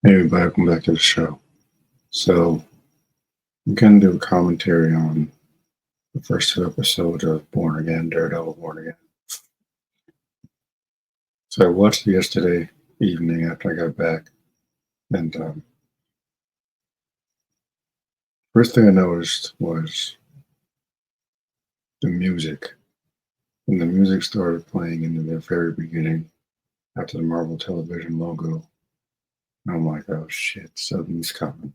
Hey everybody, welcome back to the show. So I'm going to do a commentary on the first two episodes of Born Again, Daredevil Born Again. So I watched it yesterday evening after I got back, and first thing I noticed was the music. When the music started playing in the very beginning, after the Marvel Television logo, I'm like, oh shit, something's coming.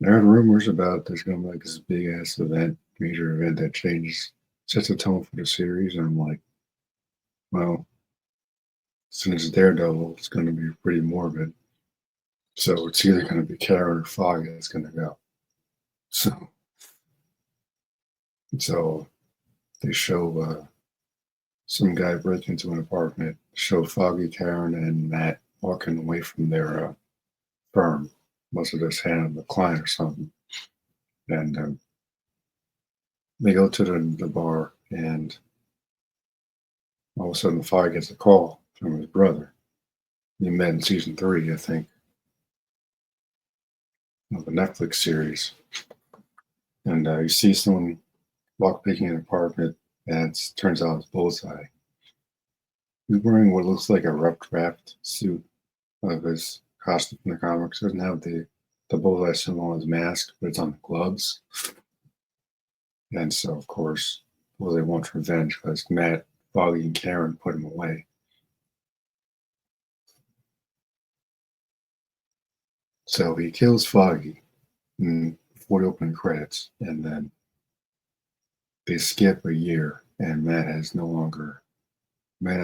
I heard rumors about there's going to be like this big ass event, major event that changes, sets the tone for the series, and I'm like, well, since it's Daredevil, it's going to be pretty morbid. So it's either going to be Karen or Foggy that's going to go. So, so they show some guy break into an apartment, show Foggy, Karen, and Matt walking away from their firm. Must have just handed the client or something. And they go to the bar, and all of a sudden, Foggy gets a call from his brother. He met in season 3, I think, of the Netflix series. And you see someone walk picking an apartment, and it turns out it's Bullseye. He's wearing what looks like a rough draft suit of his costume from the comics. It doesn't have the Bullseye symbol on his mask, but it's on the gloves. And so, of course, Bullseye wants revenge because Matt, Foggy, and Karen put him away. So he kills Foggy before the opening credits, and then they skip a year, and Matt has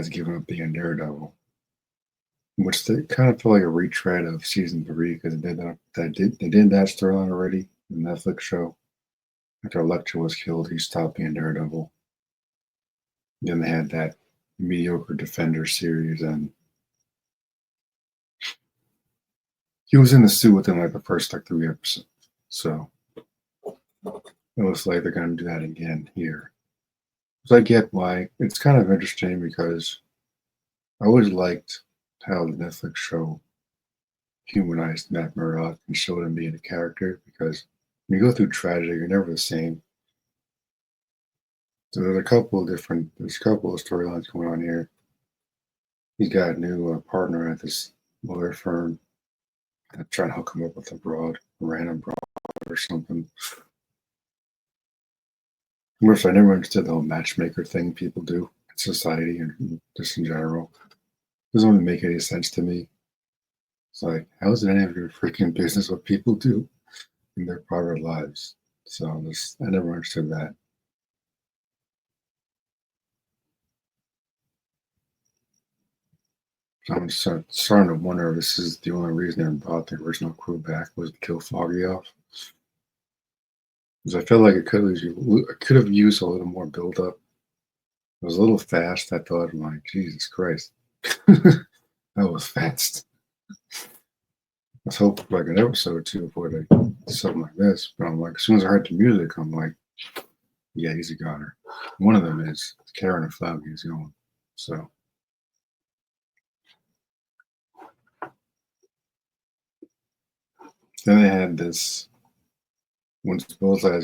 given up being Daredevil, which they kind of feel like a retread of season 3 because they did that storyline already in the Netflix show. After Elektra was killed, he stopped being Daredevil. Then they had that mediocre Defender series, and he was in the suit within like the first like 3 episodes. So it looks like they're going to do that again here. So I get why. It's kind of interesting because I always liked how the Netflix show humanized Matt Murdock and showed him being a character because when you go through tragedy, you're never the same. So there's a couple of storylines going on here. He's got a new partner at this lawyer firm trying to hook him up with a random broad or something. Which I never understood the whole matchmaker thing people do in society and just in general. It doesn't really make any sense to me. It's like, how is it any of your freaking business what people do in their private lives? So I never understood that. So I'm starting to wonder if this is the only reason they brought the original crew back was to kill Foggy off. Because I feel like it could have used a little more build up. It was a little fast. I thought, I'm like, Jesus Christ, that was fast. Let's hope like an episode or two before they do something like this. But I'm like, as soon as I heard the music, I'm like, yeah, he's a goner. One of them is Karen and Foggy is going. So then they had this once Bullseye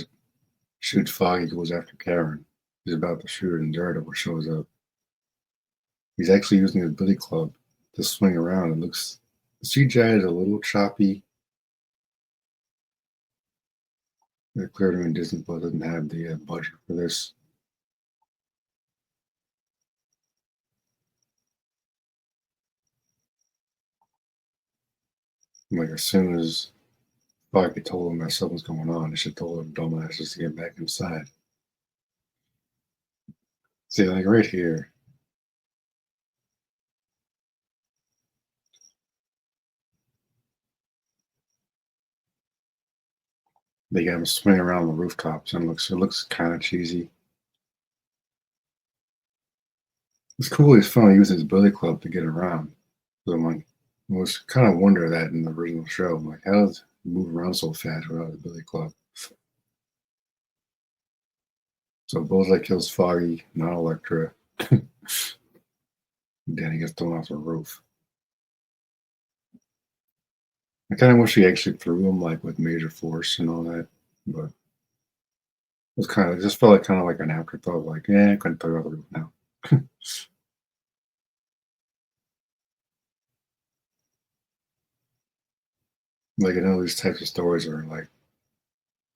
shoots Foggy, goes after Karen. He's about to shoot her, and Daredevil shows up. He's actually using his billy club to swing around. It looks the CGI is a little choppy. Clearly, Disney Plus doesn't have the budget for this. Like as soon as Foggy told him that something's going on, they should told them dumbasses to get back inside. See, like right here, they got him swinging around the rooftops, and it looks kind of cheesy. It's cool. He's fun using his billy club to get around. So I'm like, I was kind of wonder that in the original show. I'm like, how does he move around so fast without a billy club? So Bullseye kills Foggy, not Elektra. Then he gets thrown off the roof. I kind of wish he actually threw him like with major force and all that, but it was kind of just felt like kind of like an afterthought. Like, I couldn't throw it out the roof now. Like, I know these types of stories are like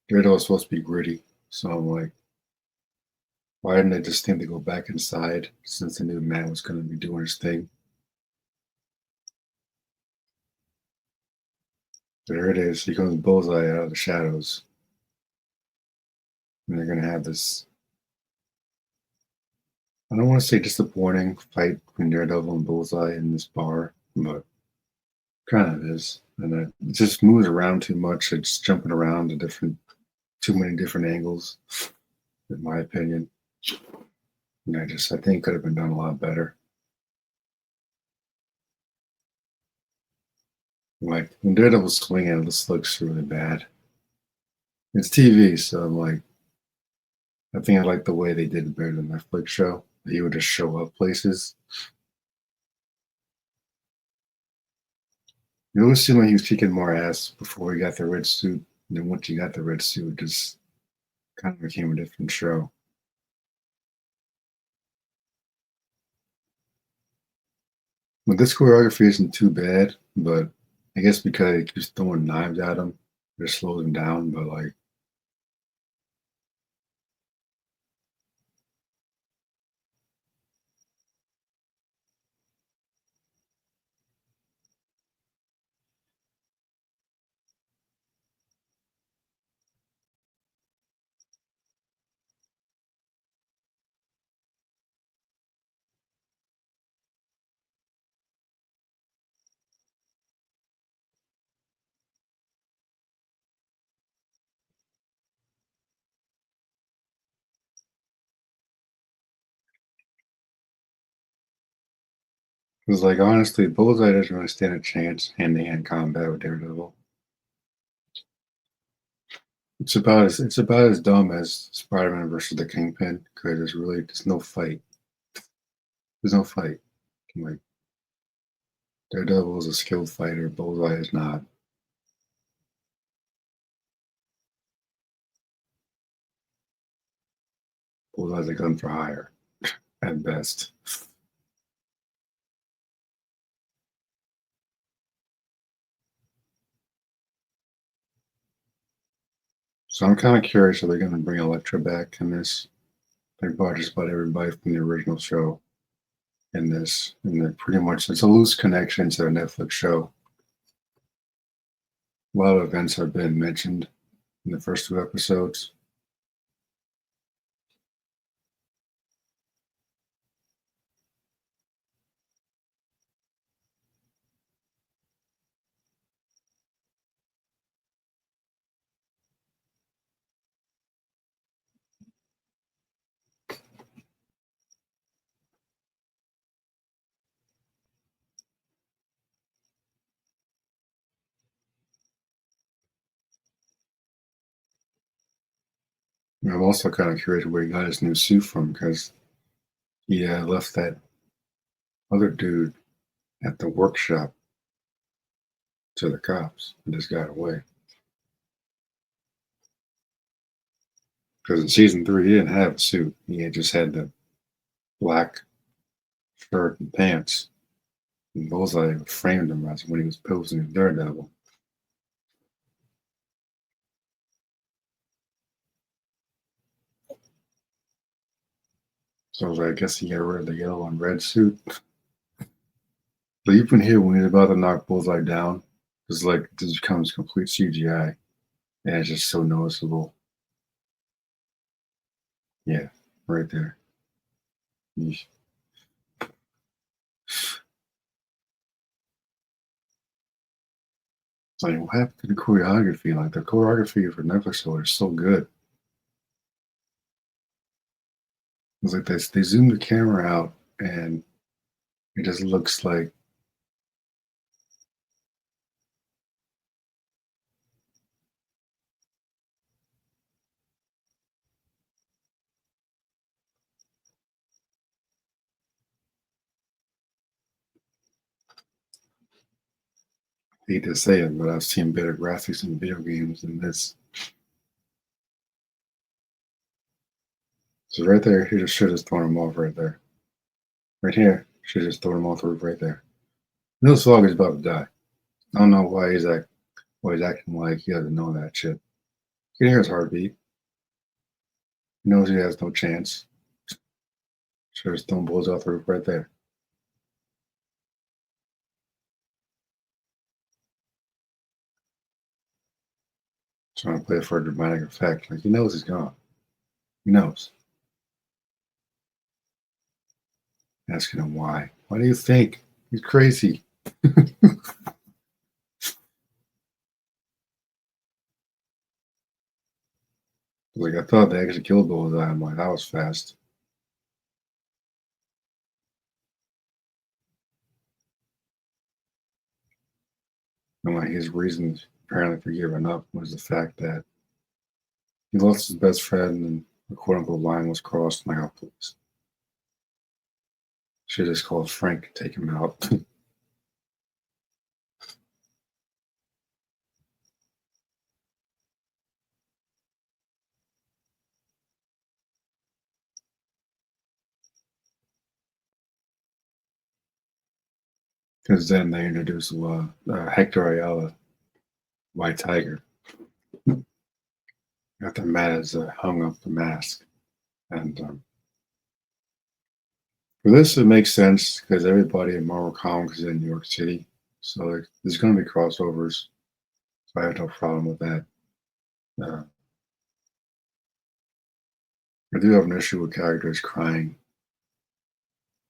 Daredevil's supposed to be gritty, so I'm like, why didn't they just think to go back inside since they knew Matt was going to be doing his thing? There it is. He comes Bullseye out of the shadows, and they're going to have this. I don't want to say disappointing fight between Daredevil and Bullseye in this bar, but kind of is. And it just moves around too much. It's jumping around to too many different angles, in my opinion. And I think it could have been done a lot better. Like when Daredevil's swinging, this looks really bad. It's TV, so I'm like, I think I like the way they did it better than the Netflix show. He would just show up places. It always seemed like he was kicking more ass before he got the red suit. And then once he got the red suit, it just kind of became a different show. But this choreography isn't too bad, but I guess because he keeps throwing knives at him, it slows him down. But like, it's like honestly, Bullseye doesn't really stand a chance hand-to-hand combat with Daredevil. It's about as dumb as Spider-Man versus the Kingpin because there's no fight. There's no fight. Like Daredevil is a skilled fighter, Bullseye is not. Bullseye's a gun for hire at best. So I'm kind of curious if they're going to bring Elektra back in this. They brought just about everybody from the original show in this, and they're pretty much it's a loose connection to the Netflix show. A lot of events have been mentioned in the first two episodes. And I'm also kind of curious where he got his new suit from because he left that other dude at the workshop to the cops and just got away. Because in season three, he didn't have a suit. He had just had the black shirt and pants. And Bullseye framed him as when he was posing as Daredevil. So I guess he got rid of the yellow and red suit. But you can hear when he's about to knock Bullseye down, it's like this becomes complete CGI. And it's just so noticeable. Yeah, right there. Yeesh. It's like, what happened to the choreography? Like, the choreography for Netflix show is so good. It's like they zoom the camera out and it just looks like Hate to say it, but I've seen better graphics in video games than this. So right there, he just should have thrown him off right there. Right here, should have just thrown him off the roof right there. Neil Slog is about to die. I don't know why he's acting like he doesn't know that shit. You can hear his heartbeat. He knows he has no chance. Should have thrown bullets off the roof right there. Trying to play it for a dramatic effect. Like he knows he's gone. He knows. Asking him why. Why do you think? He's crazy. Like I thought they actually killed Bullseye. I'm like, that was fast. And like his reasons apparently for giving up was the fact that he lost his best friend and the quote unquote line was crossed. Like, oh, please. Should just called Frank to take him out. Because then they introduced Hector Ayala, White Tiger, after Matt has hung up the mask. And for this, it makes sense because everybody in Marvel Comics is in New York City. So like, there's going to be crossovers. So I have no problem with that. Uh, I do have an issue with characters crying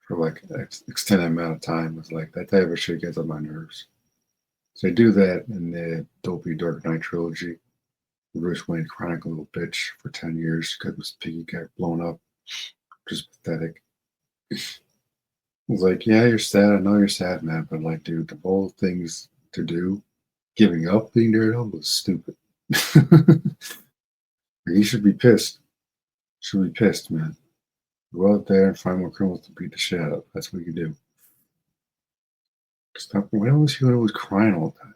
for like extended amount of time. It's like that type of shit gets on my nerves. So they do that in the dopey Dark Knight trilogy. Bruce Wayne crying like a little bitch for 10 years because his piggy got blown up. Just pathetic. It's like, yeah, you're sad. I know you're sad, man. But like, dude, the whole things to do, giving up being Daredevil was stupid. You should be pissed. Should be pissed, man. Go out there and find more criminals to beat the shit out of. That's what you do. Stop. Why was he always crying all the time?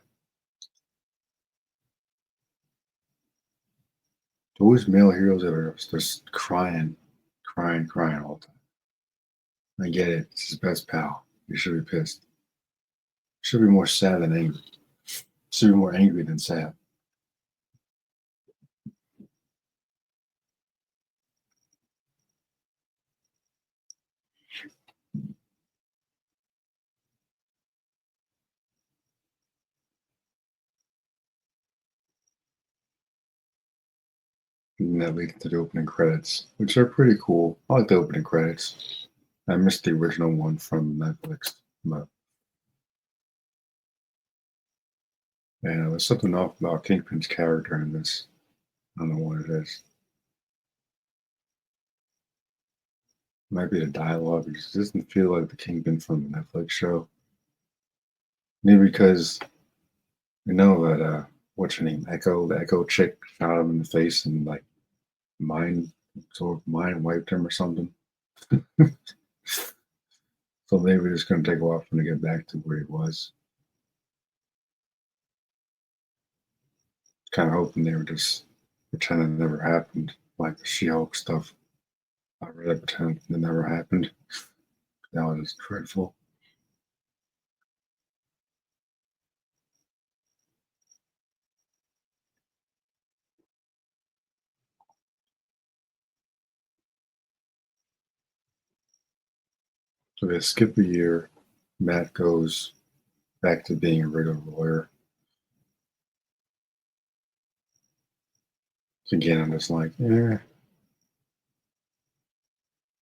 Always male heroes that are just crying, crying all the time. I get it. It's his best pal. You should be pissed. Should be more sad than angry. Should be more angry than sad. And that leads to the opening credits, which are pretty cool. I like the opening credits. I missed the original one from Netflix. But and there's something off about Kingpin's character in this. I don't know what it is. Might be the dialogue. It just doesn't feel like the Kingpin from the Netflix show. Maybe because you know that what's her name? Echo, the Echo chick shot him in the face and like mind sort of mind wiped him or something. So maybe it's gonna take a while for him to get back to where he was. Kind of hoping they were just pretending it never happened, like the She-Hulk stuff. I really pretend it never happened. That was just dreadful. So they skip a year. Matt goes back to being a regular lawyer. Again, I'm just like,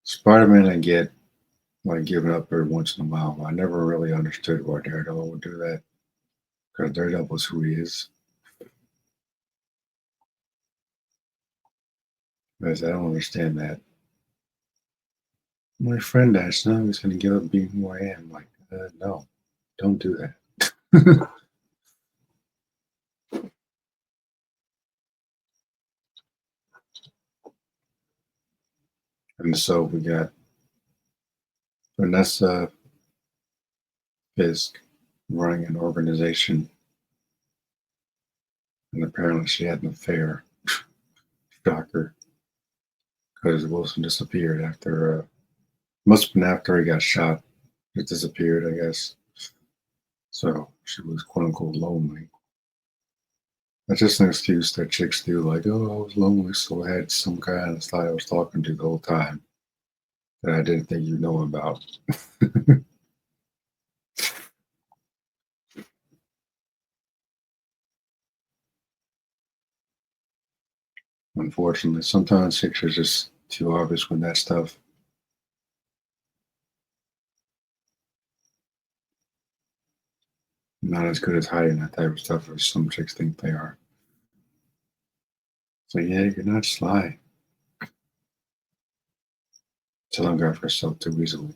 Spider-Man I get like giving up every once in a while. But I never really understood why Daredevil would do that because Daredevil is who he is. Because I don't understand that. My friend asked, now he's going to give up being who I am. Like, no, don't do that. And so we got Vanessa Fisk running an organization and apparently she had an affair. Shocker, because Wilson disappeared after. Must have been after he got shot. It disappeared, I guess. So she was quote unquote lonely. That's just an excuse that chicks do, like, oh, I was lonely, so I had some guy on the side I was talking to the whole time that I didn't think you know about. Unfortunately, sometimes chicks are just too obvious with that stuff. Not as good as hiding that type of stuff as some chicks think they are. So yeah, you're not sly. Telling her herself too easily.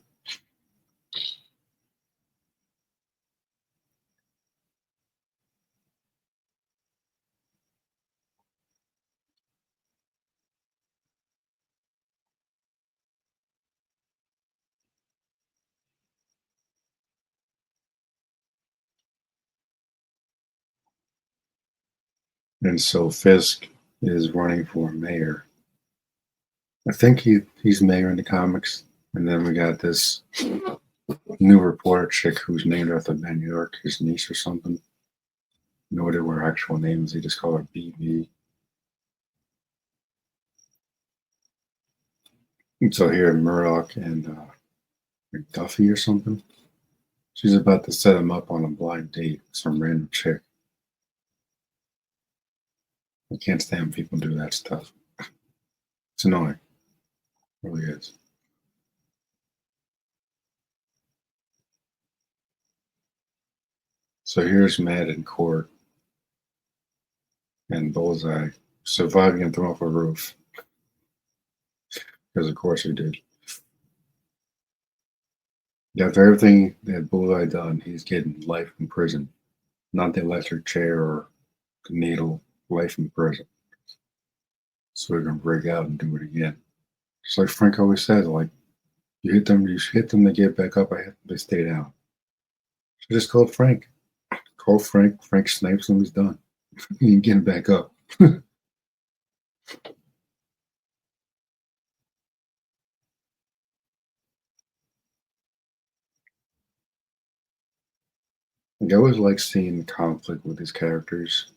And so Fisk is running for mayor. I think he's mayor in the comics. And then we got this new reporter chick who's named after Ben York, his niece or something. No idea what her actual name is. They just call her BB. And so here, Murdoch and McDuffie or something. She's about to set him up on a blind date with some random chick. I can't stand when people do that stuff. It's annoying. It really is. So here's Matt in court and Bullseye surviving and thrown off a roof. Because of course he did. Yeah, for everything that Bullseye done, he's getting life in prison. Not the electric chair or the needle, life in prison. So he can break out and do it again. Just like Frank always says, like you hit them, they get back up, I hit them, they stay down. So just call Frank. Call Frank, Frank snipes him, he's done. He ain't getting back up. Like, I always like seeing conflict with these characters,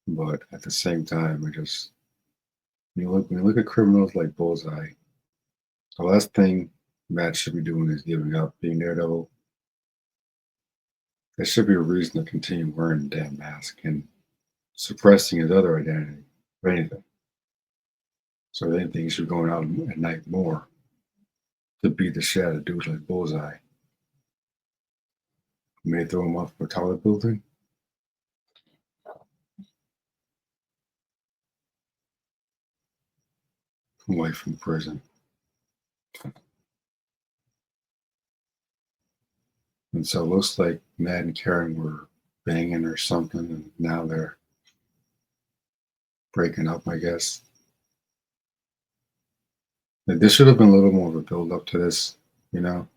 but at the same time, I just when you look at criminals like Bullseye, the last thing Matt should be doing is giving up being Daredevil. There should be a reason to continue wearing the damn mask and suppressing his other identity, or anything. So they think he should be going out at night more to beat the shit out of dudes like Bullseye. May throw him off a taller building, away from prison. And so it looks like Matt and Karen were banging or something, and now they're breaking up, I guess. Like, this should have been a little more of a build up to this, you know?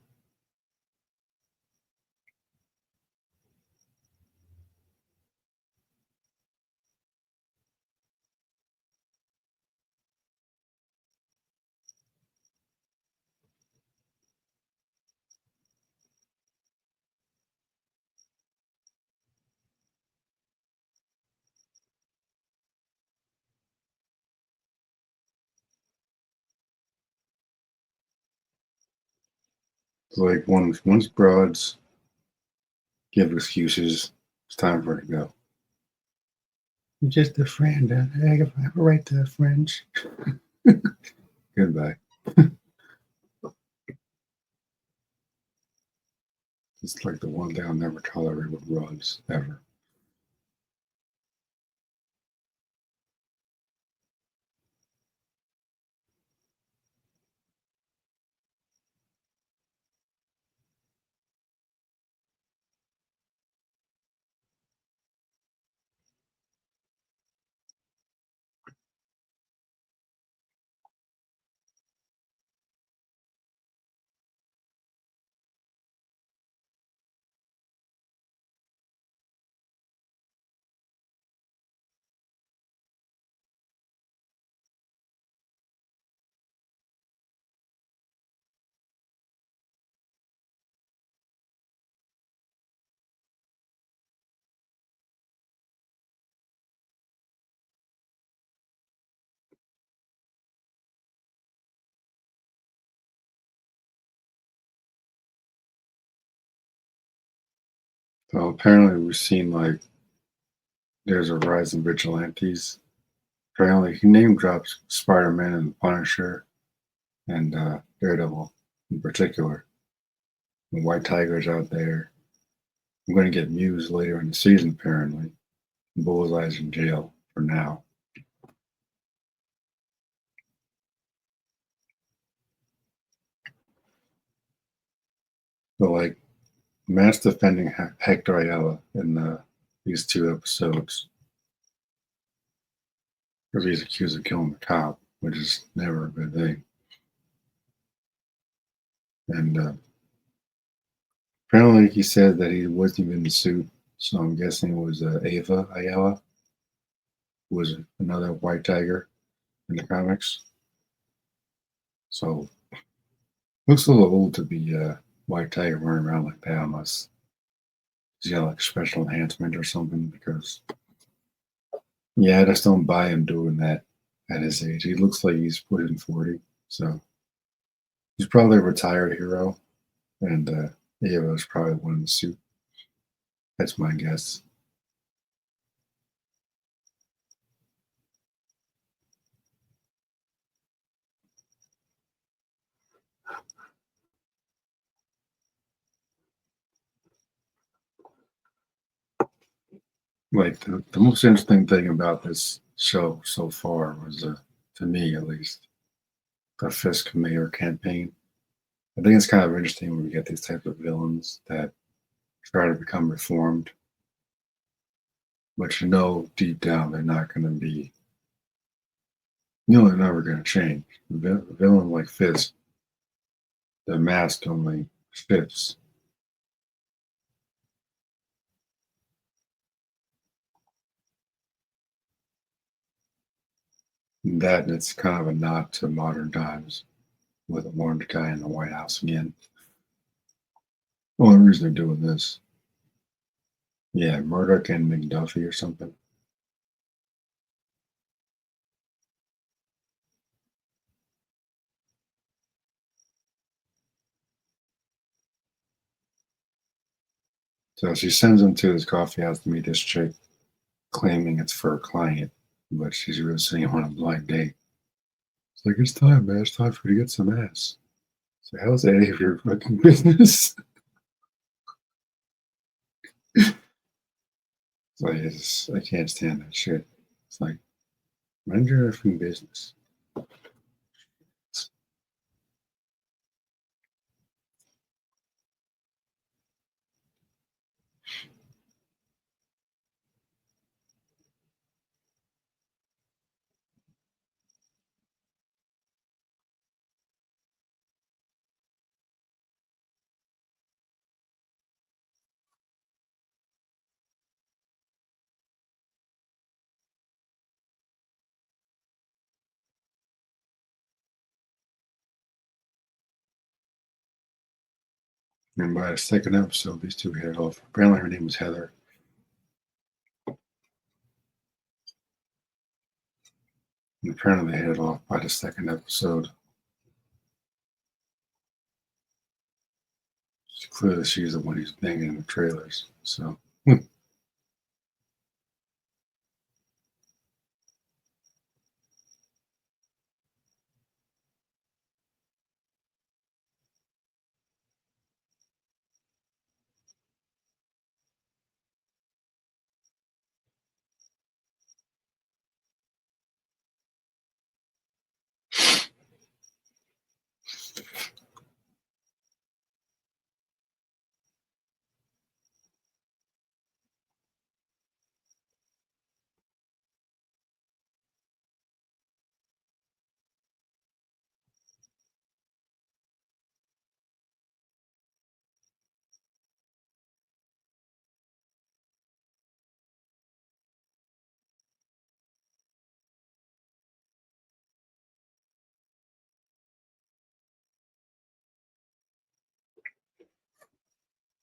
Like once broads give excuses, it's time for her to go. I'm just a friend. I have a right to a friend. Goodbye. It's like the one thing I'll never tolerate with broads, ever. So apparently, we've seen like there's a rise in vigilantes. Apparently, he name drops Spider Man and the Punisher and Daredevil in particular. The White Tiger's out there. I'm going to get Muse later in the season, apparently. Bullseye's in jail for now. So, like, Matt's defending Hector Ayala in these two episodes because he's accused of killing the cop, which is never a good thing. And apparently, he said that he wasn't even in the suit, so I'm guessing it was Ava Ayala, who was another White Tiger in the comics. So, looks a little old to be a White Tiger running around like that, unless he's got like special enhancement or something. Because, yeah, I just don't buy him doing that at his age. He looks like he's pushing 40, so he's probably a retired hero, and Ava is probably one in the suit. That's my guess. Like the most interesting thing about this show so far was, to me at least, the Fisk Mayor campaign. I think it's kind of interesting when we get these types of villains that try to become reformed, but you know deep down they're not going to be. You know they're never going to change. A villain like Fisk, the mask only fits. And that and it's kind of a nod to modern times with a orange guy in the White House again. Only reason they're doing this. Yeah, Murdoch and McDuffie or something. So she sends him to his coffee house to meet this chick, claiming it's for a client, but she's really seeing him on a blind date. It's like, it's time, man. It's time for you to get some ass. So, how's that any of your fucking business? It's like, I can't stand that shit. It's like, mind your effing business. And by the second episode, these two hit it off. Apparently, her name was Heather. And apparently, they hit it off by the second episode. Clearly, she's the one who's banging in the trailers. So,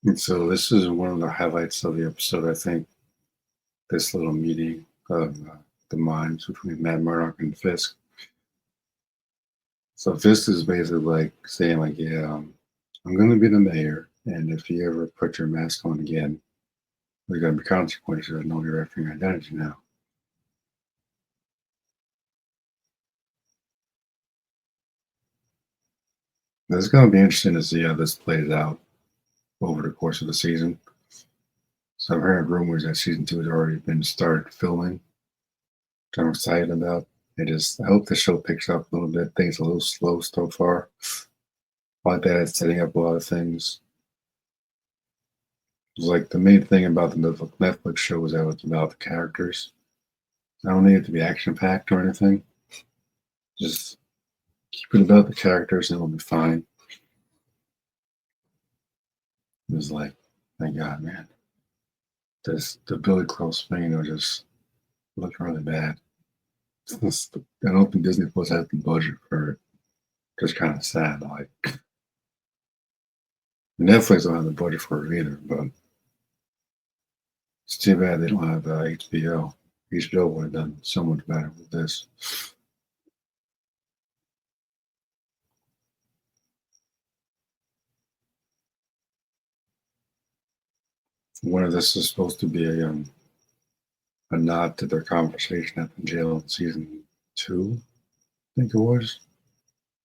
and so this is one of the highlights of the episode. I think this little meeting of the minds between Matt Murdock and Fisk. So Fisk is basically like saying, like, yeah, I'm going to be the mayor, and if you ever put your mask on again, There's going to be consequences of knowing your effing identity now. It's going to be interesting to see how this plays out over the course of the season. So I've heard rumors that season two has already been started filming, which I'm excited about. I hope the show picks up a little bit. I think it's a little slow so far. I like that it's setting up a lot of things. It's like the main thing about the Netflix show is that it's about the characters. I don't need it to be action packed or anything. Just keep it about the characters and it'll be fine. It was like, thank God, man. The Billy Close thing just looked really bad. I don't think Disney Plus has the budget for it. Just kind of sad. Like Netflix don't have the budget for it either, but it's too bad they don't have HBO. HBO would have done so much better with this. One of this is supposed to be a nod to their conversation at the jail in season two, I think it was.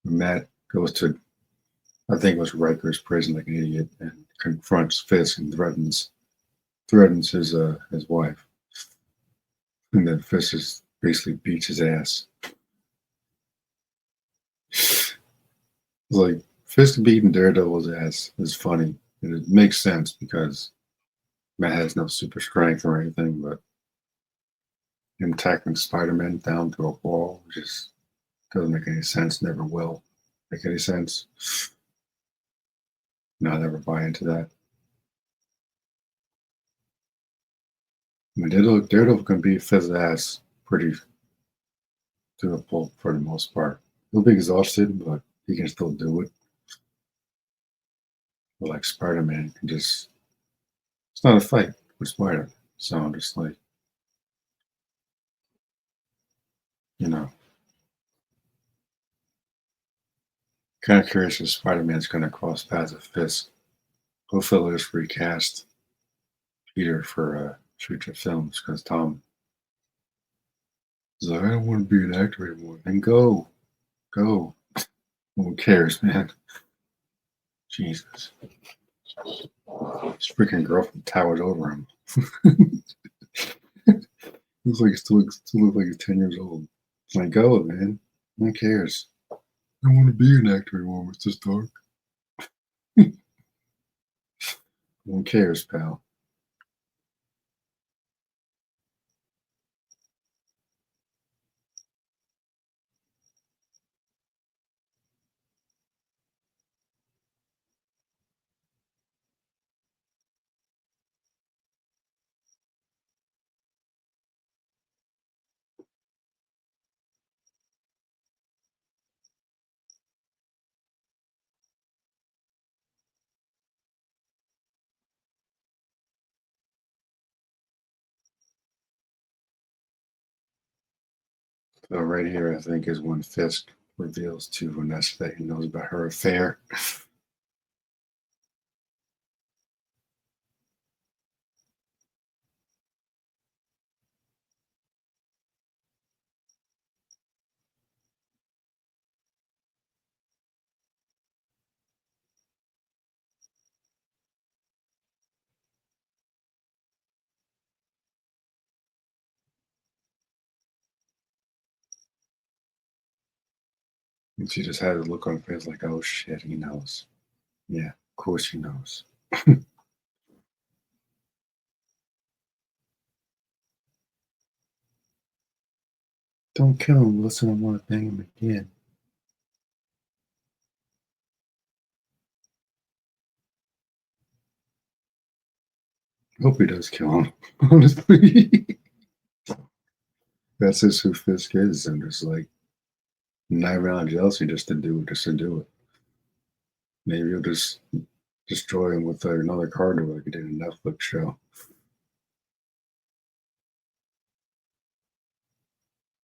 Matt goes to, I think it was Rikers prison like an idiot and confronts Fisk and threatens his wife. And then Fisk just basically beats his ass. It's like Fisk beating Daredevil's ass is funny. And it makes sense because Matt has no super strength or anything, but him tackling Spider-Man down to a wall just doesn't make any sense, never will make any sense. No, I never buy into that. I mean, Daredevil can beat Fizz's ass pretty to the pulp for the most part. He'll be exhausted, but he can still do it. But like Spider-Man can just, it's not a fight with Spider. So I'm just like, you know, kind of curious if Spider-Man's going to cross paths with Fisk. Hopefully, they'll just recast Peter for future films because Tom is like, I don't want to be an actor anymore. Then go. Who cares, man? Jesus. His freaking girlfriend towers over him. Looks like still looks like he's 10 years old. It's like, go, man. Who cares? I don't want to be an actor anymore, Mr. Stark. Who cares, pal? So right here, I think, is when Fisk reveals to Vanessa that he knows about her affair. And she just had a look on her face like, oh shit, he knows. Yeah, of course he knows. Don't kill him. Listen, I want to bang him again. Hope he does kill him, honestly. That's just who Fisk is. And just like, not around jealousy just to do it. Maybe he'll just destroy him with another card like he did in a Netflix show.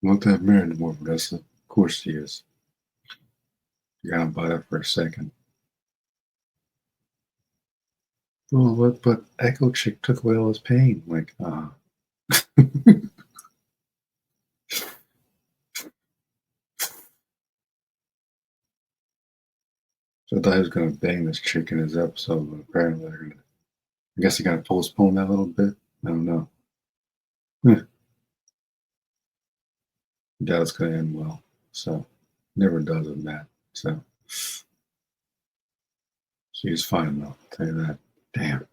Not that married anymore, Vanessa. Of course he is. You gotta buy that for a second. Well, what? But Echo Chick took away all his pain. Like, so I thought he was gonna bang this chick in his episode, but apparently, I guess he got to postpone that a little bit. I don't know. Yeah, doubt it's gonna end well. So, never does with Matt. So, she's fine though. I'll tell you that. Damn.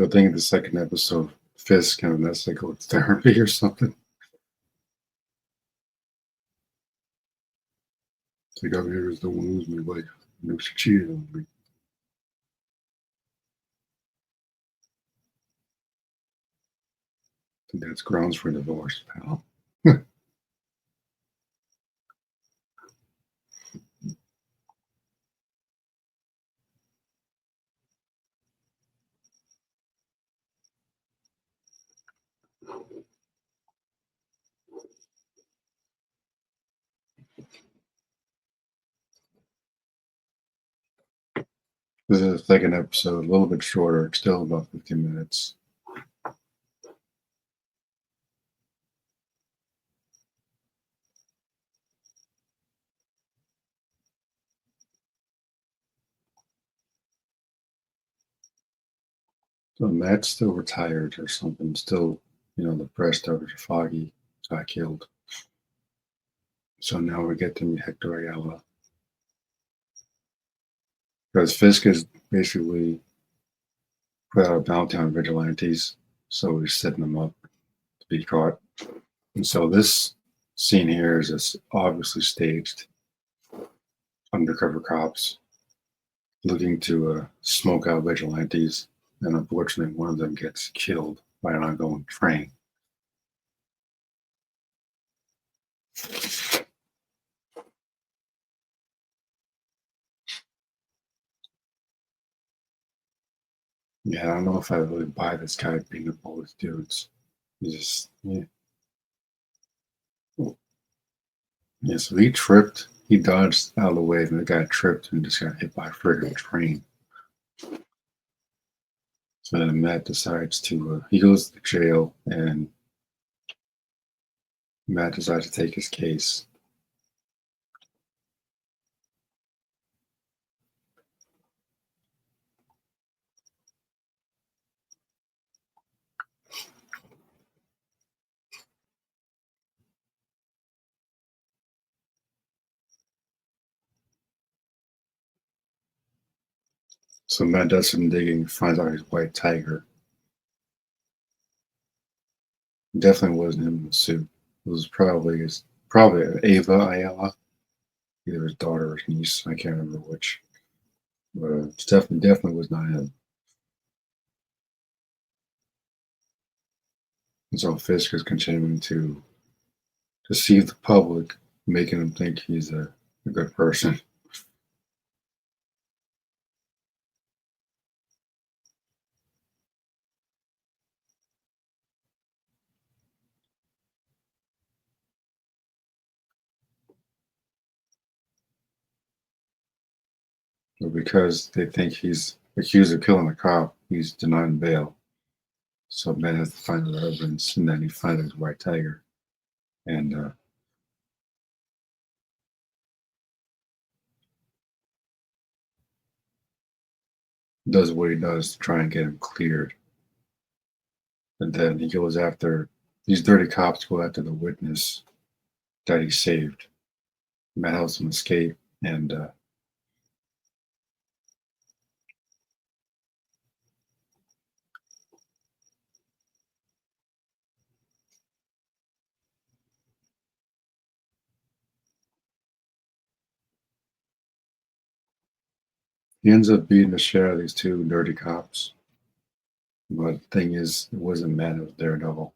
I think the second episode, Fisk kind of that's like go to therapy or something. It's like, I'm here is the one who's my wife. No, she cheated on me. I think that's grounds for divorce, pal. This is the second episode, a little bit shorter, it's still about 15 minutes. So Matt's still retired or something, still, the press coverage of Foggy got killed. So now we get to meet Hector Ayala. Because Fisk is basically put out a bounty on vigilantes, so he's setting them up to be caught. And so this scene here is just obviously staged. Undercover cops looking to smoke out vigilantes, and unfortunately, one of them gets killed by an ongoing train. Yeah, I don't know if I really buy this guy beating up all these dudes. He just, yeah. Yeah, so he tripped, he dodged out of the way, and the guy tripped and just got hit by a friggin' train. So then Matt decides he goes to jail, and Matt decides to take his case. So Matt does some digging, finds out he's white tiger. Definitely wasn't him in the suit. It was probably Ava Ayala, either his daughter or his niece. I can't remember which, but it's definitely was not him. And so Fisk is continuing to deceive the public, making them think he's a good person. But because they think he's accused of killing a cop, he's denying bail. So Ben has to find the evidence, and then he finds his white tiger and does what he does to try and get him cleared. And then he goes after these dirty cops go after the witness that he saved. Matt helps him escape, and He ends up beating the shit out of these two dirty cops. But the thing is, it wasn't Matt, it was Daredevil.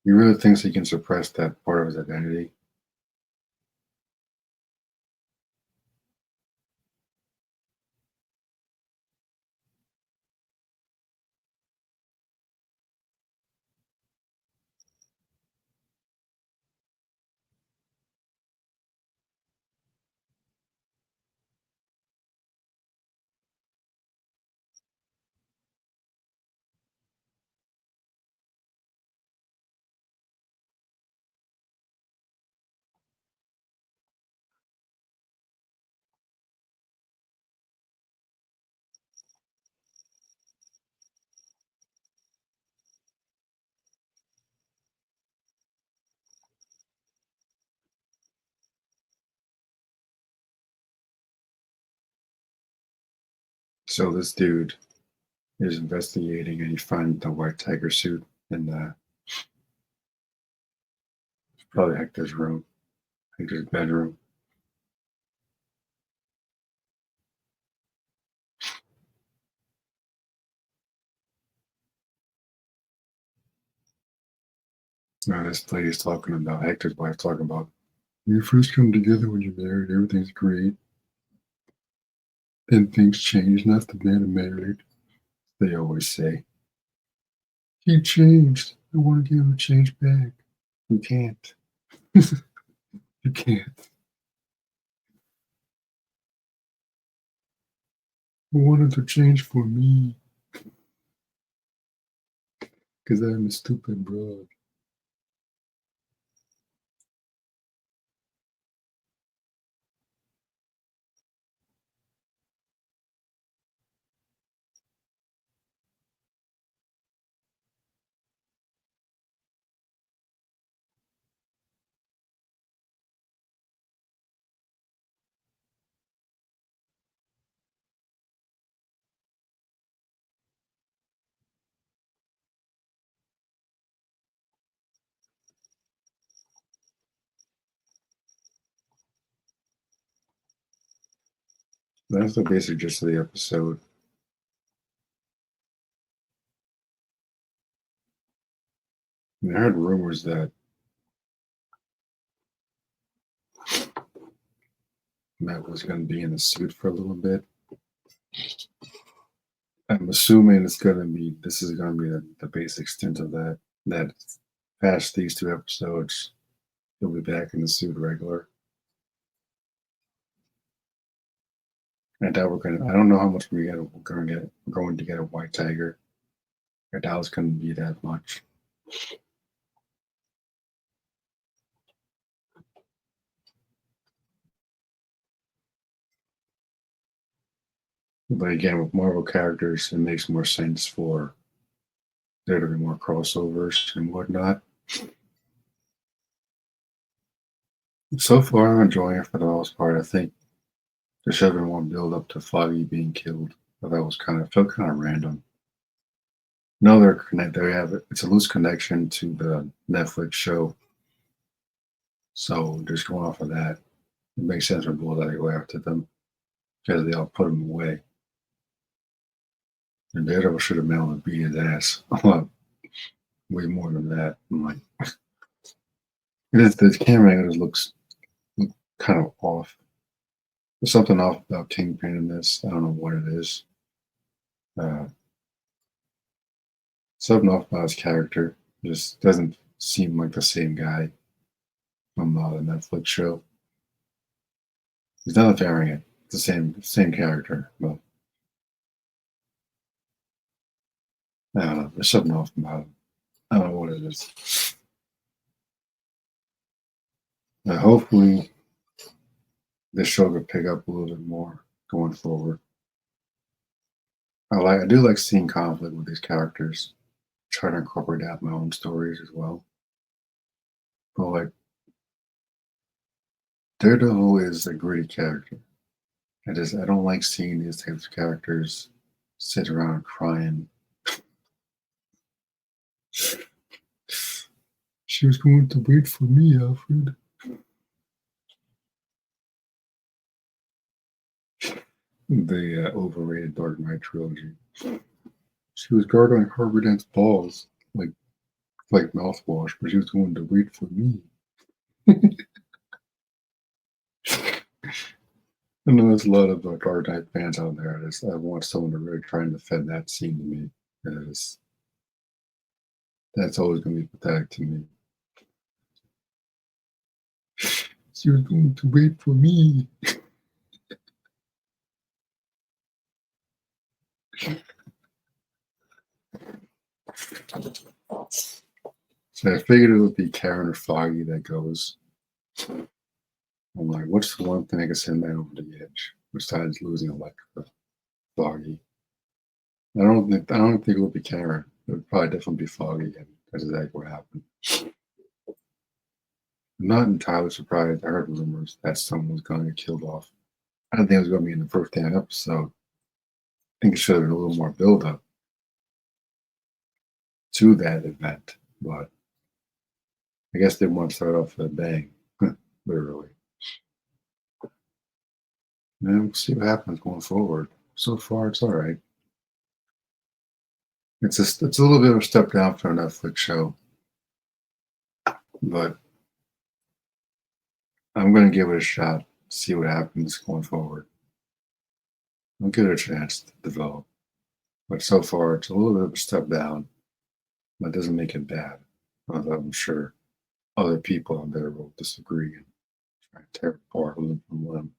He really thinks he can suppress that part of his identity. So this dude is investigating and he finds the white tiger suit in probably Hector's room, Hector's bedroom. Now this lady's talking about Hector's wife talking about when you first come together when you're married, everything's great. Then things change, and that's the man I'm married. They always say. He changed. I want to give him a change back. You can't. You can't. I wanted to change for me because I'm a stupid broad. That's the basic gist of the episode. And I heard rumors that Matt was going to be in the suit for a little bit. I'm assuming it's going to be, this is going to be the basic extent of that. That past these two episodes, he'll be back in the suit regular. I doubt we're gonna. I don't know how much we're going to get a white tiger. I doubt it's going to be that much. But again, with Marvel characters, it makes more sense for there to be more crossovers and whatnot. So far, I'm enjoying it for the most part. I think there should have been one build up to Foggy being killed, but that was felt kind of random. No, they're connected. They have it's a loose connection to the Netflix show, so just going off of that, it makes sense for Bullseye to go after them because they all put him away. And Daredevil should have been able to beat his ass a lot, way more than that. I'm like, the camera angle just look kind of off. There's something off about Kingpin in this. I don't know what it is. Uh, Something off about his character. Just doesn't seem like the same guy from the Netflix show. He's not a variant. It's the same character, but I don't know. There's something off about him. I don't know what it is. Hopefully, this show could pick up a little bit more going forward. I do like seeing conflict with these characters. Try to incorporate that in my own stories as well. But like Daredevil is a gritty character. I don't like seeing these types of characters sit around crying. She was going to wait for me, Alfred. the overrated Dark Knight trilogy. She was gargling Harvey Dent's balls like mouthwash, but she was going to wait for me. I know there's a lot of Dark Knight fans out there. I want someone to really try and defend that scene to me, because that's always going to be pathetic to me. She was going to wait for me. So I figured it would be Karen or Foggy that goes. I'm like, what's the one thing I can send man over the edge besides losing Electra? Foggy. I don't think it would be Karen. It would probably definitely be Foggy, and that's exactly what happened. I'm not entirely surprised. I heard rumors that someone was going to get killed off. I didn't think it was going to be in the first damn episode. I think it should have been a little more build up to that event, but I guess they want to start off with a bang, literally. And we'll see what happens going forward. So far, it's all right. It's a little bit of a step down for a Netflix show, but I'm going to give it a shot. See what happens going forward. I'll give it a chance to develop. But so far, it's a little bit of a step down. That doesn't make it bad. Although I'm sure other people out there will disagree and try to tear it apart limb from limb.